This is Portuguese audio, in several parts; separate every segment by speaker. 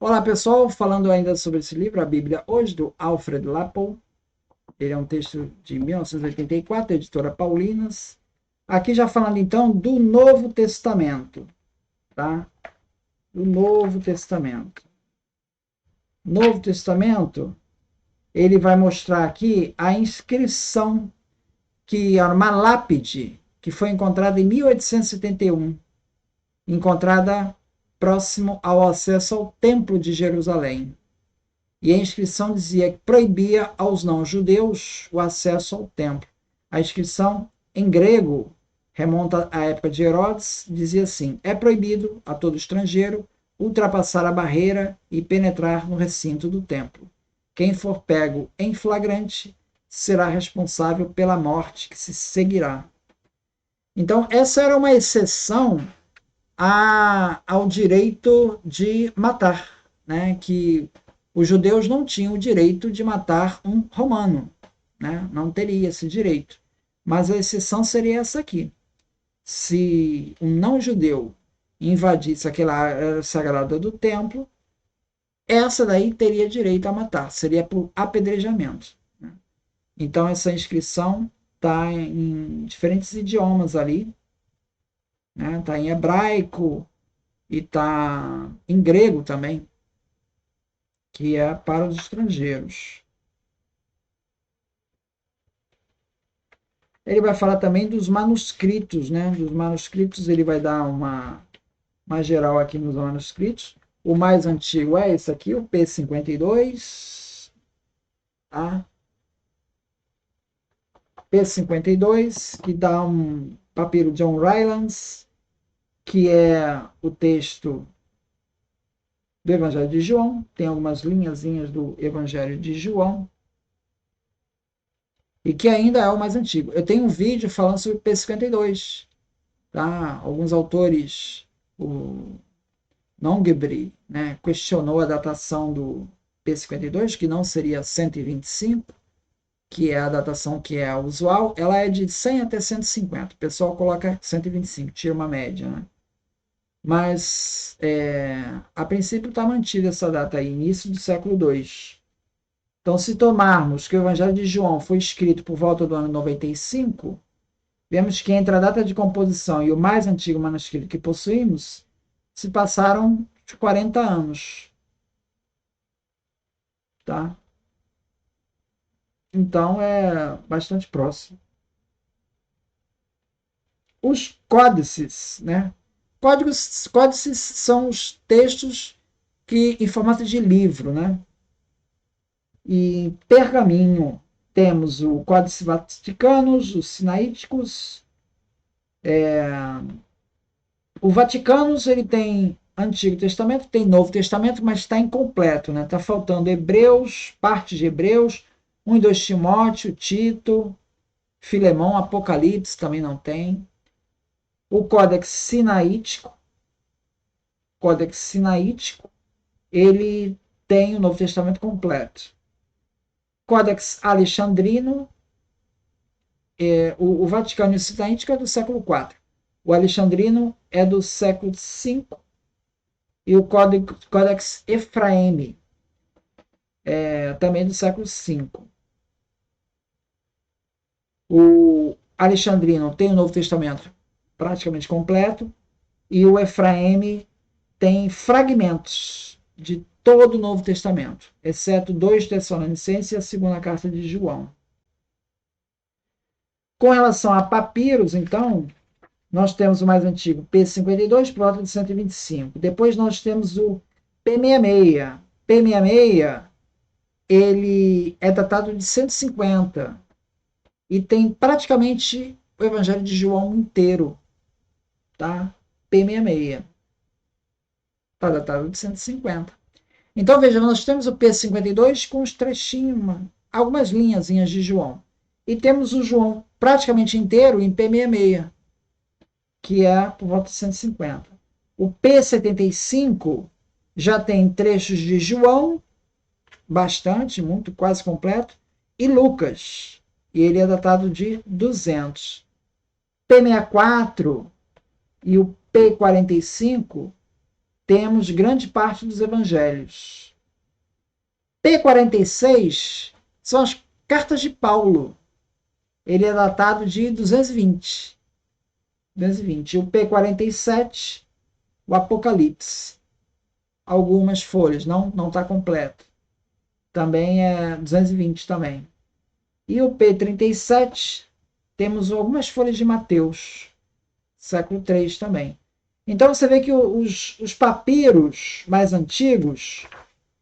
Speaker 1: Olá pessoal, falando ainda sobre esse livro, a Bíblia hoje, do Alfred Lapow. Ele é um texto de 1984, editora Paulinas. Aqui já falando então do Novo Testamento, tá? Do Novo Testamento. Novo Testamento, ele vai mostrar aqui a inscrição que era uma lápide que foi encontrada em 1871, encontrada próximo ao acesso ao Templo de Jerusalém. E a inscrição dizia que proibia aos não-judeus o acesso ao templo. A inscrição, em grego, remonta à época de Herodes, dizia assim: é proibido a todo estrangeiro ultrapassar a barreira e penetrar no recinto do templo. Quem for pego em flagrante será responsável pela morte que se seguirá. Então, essa era uma exceção ao direito de matar, né? Que os judeus não tinham o direito de matar um romano, né? Não teria esse direito. Mas a exceção seria essa aqui. Se um não-judeu invadisse aquela área sagrada do templo, essa daí teria direito a matar, seria por apedrejamento, né? Então, essa inscrição está em diferentes idiomas ali, né? Está em hebraico e está em grego também, que é para os estrangeiros. Ele vai falar também dos manuscritos, né? Dos manuscritos, ele vai dar uma geral aqui nos manuscritos. O mais antigo é esse aqui, o P52, tá? P52, que dá um papiro John Rylands, que é o texto do Evangelho de João, tem algumas linhazinhas do Evangelho de João, e que ainda é o mais antigo. Eu tenho um vídeo falando sobre o P52, tá? Alguns autores, o Nongebri, né, questionou a datação do P52, que não seria 125, que é a datação que é a usual. Ela é de 100 até 150. O pessoal coloca 125, tira uma média, né? Mas, a princípio, está mantida essa data aí, início do século II. Então, se tomarmos que o Evangelho de João foi escrito por volta do ano 95, vemos que entre a data de composição e o mais antigo manuscrito que possuímos, se passaram 40 anos. Tá? Então, é bastante próximo. Os códices, né? Códices são os textos que, em formato de livro, né? E pergaminho, temos o Códice Vaticanos, os Sinaíticos. O Vaticanos, ele tem Antigo Testamento, tem Novo Testamento, mas está incompleto, né? Está faltando Hebreus, parte de Hebreus, 1 e 2 Timóteo, Tito, Filemão, Apocalipse também não tem. O Códex Sinaítico, ele tem o Novo Testamento completo. Códex Alexandrino, o Vaticano e o Sinaítico é do século IV. O Alexandrino é do século V e o Códex Efraime também do século V. O Alexandrino tem o Novo Testamento praticamente completo e o Efraime tem fragmentos de todo o Novo Testamento, exceto 2 Tessalonicenses e a segunda carta de João. Com relação a papiros, então, nós temos o mais antigo P52, por volta de 125. Depois nós temos o P66. P66, ele é datado de 150 e tem praticamente o Evangelho de João inteiro, tá? P66. Está datado de 150. Então, veja, nós temos o P52 com os trechinhos, algumas linhazinhas de João. E temos o João praticamente inteiro em P66, que é por volta de 150. O P75 já tem trechos de João, bastante, muito, quase completo, e Lucas, e ele é datado de 200. P64 e o P45 temos grande parte dos evangelhos. P46 são as cartas de Paulo. Ele é datado de 220. 220. O P47, o Apocalipse. Algumas folhas, não está completo. Também é 220 também. E o P37, temos algumas folhas de Mateus, século 3 também. Então você vê que os papiros mais antigos,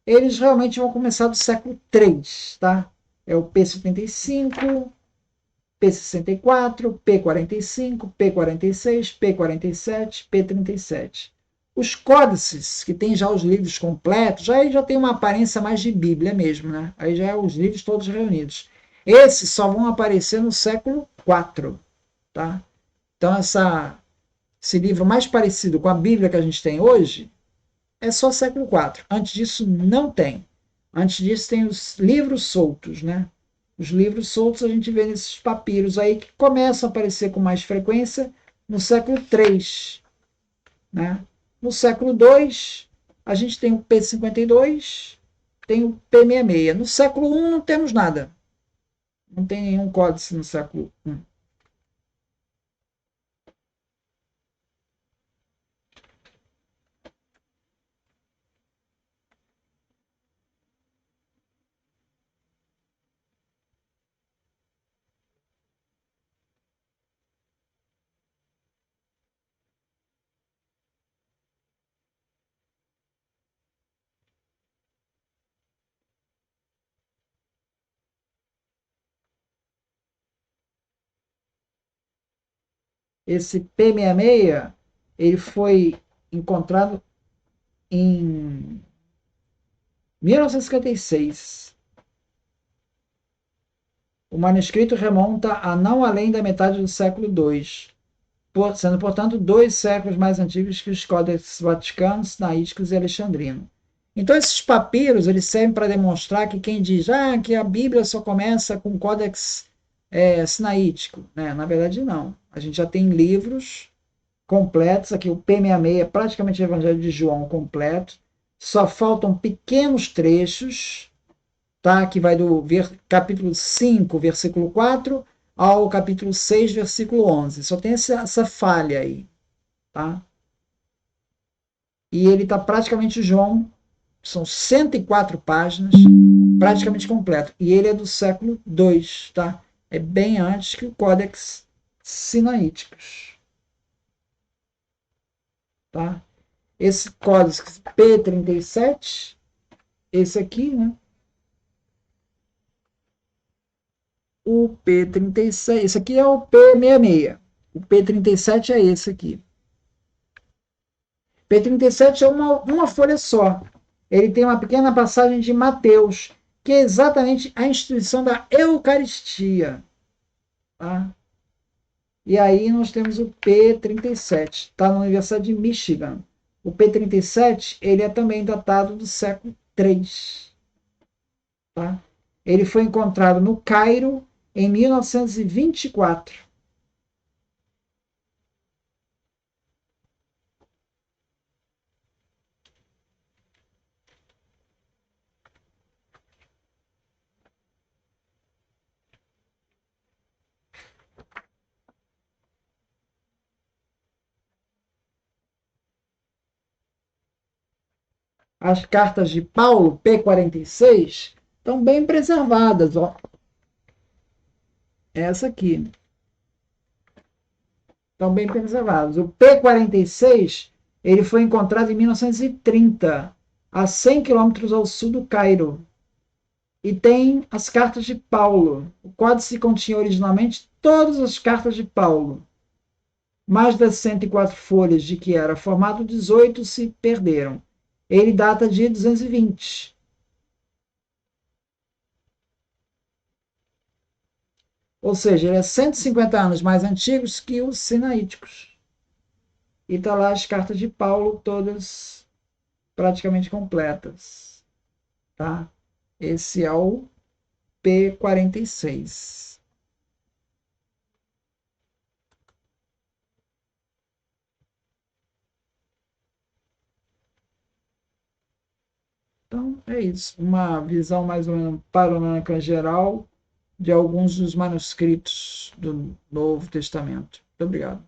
Speaker 1: eles realmente vão começar do século 3, tá? É o P75, P64, P45, P46, P47, P37. Os códices, que tem já os livros completos, aí já tem uma aparência mais de Bíblia mesmo, né? Aí já é os livros todos reunidos. Esses só vão aparecer no século IV, tá? Então esse livro mais parecido com a Bíblia que a gente tem hoje é só século IV. Antes disso não tem. Antes disso tem os livros soltos, né? Os livros soltos a gente vê nesses papiros aí que começam a aparecer com mais frequência no século III, né? No século II, a gente tem o P52, tem o P66. No século I não temos nada. Não tem nenhum códice no século I. Esse P66 ele foi encontrado em 1956. O manuscrito remonta a não além da metade do século II, sendo, portanto, 2 séculos mais antigos que os códex vaticanos, sinaíticos e alexandrino. Então, esses papiros eles servem para demonstrar que quem diz que a Bíblia só começa com o códex sinaítico, né? Na verdade, não. A gente já tem livros completos, aqui o P66 é praticamente o Evangelho de João completo, só faltam pequenos trechos, tá? Que vai do capítulo 5, versículo 4, ao capítulo 6, versículo 11. Só tem essa falha aí, tá? E ele está praticamente, João, são 104 páginas, praticamente completo. E ele é do século II, tá? É bem antes que o Códex Sinaíticos, tá? Esse Códex P37, esse aqui, né? O P36, esse aqui é o P66. O P37 é esse aqui. P37 é uma folha só. Ele tem uma pequena passagem de Mateus, que é exatamente a instituição da Eucaristia. Tá? E aí nós temos o P37, está na Universidade de Michigan. O P37 ele é também datado do século III. Tá? Ele foi encontrado no Cairo em 1924. As cartas de Paulo, P46, estão bem preservadas. Ó. Essa aqui. Estão bem preservadas. O P46 ele foi encontrado em 1930, a 100 quilômetros ao sul do Cairo. E tem as cartas de Paulo. O códice continha originalmente todas as cartas de Paulo. Mais das 104 folhas de que era formado, 18 se perderam. Ele data de 220. Ou seja, ele é 150 anos mais antigos que os sinaíticos. E está lá as cartas de Paulo, todas praticamente completas. Tá? Esse é o P46. É isso, uma visão mais ou menos panorâmica geral de alguns dos manuscritos do Novo Testamento. Muito obrigado.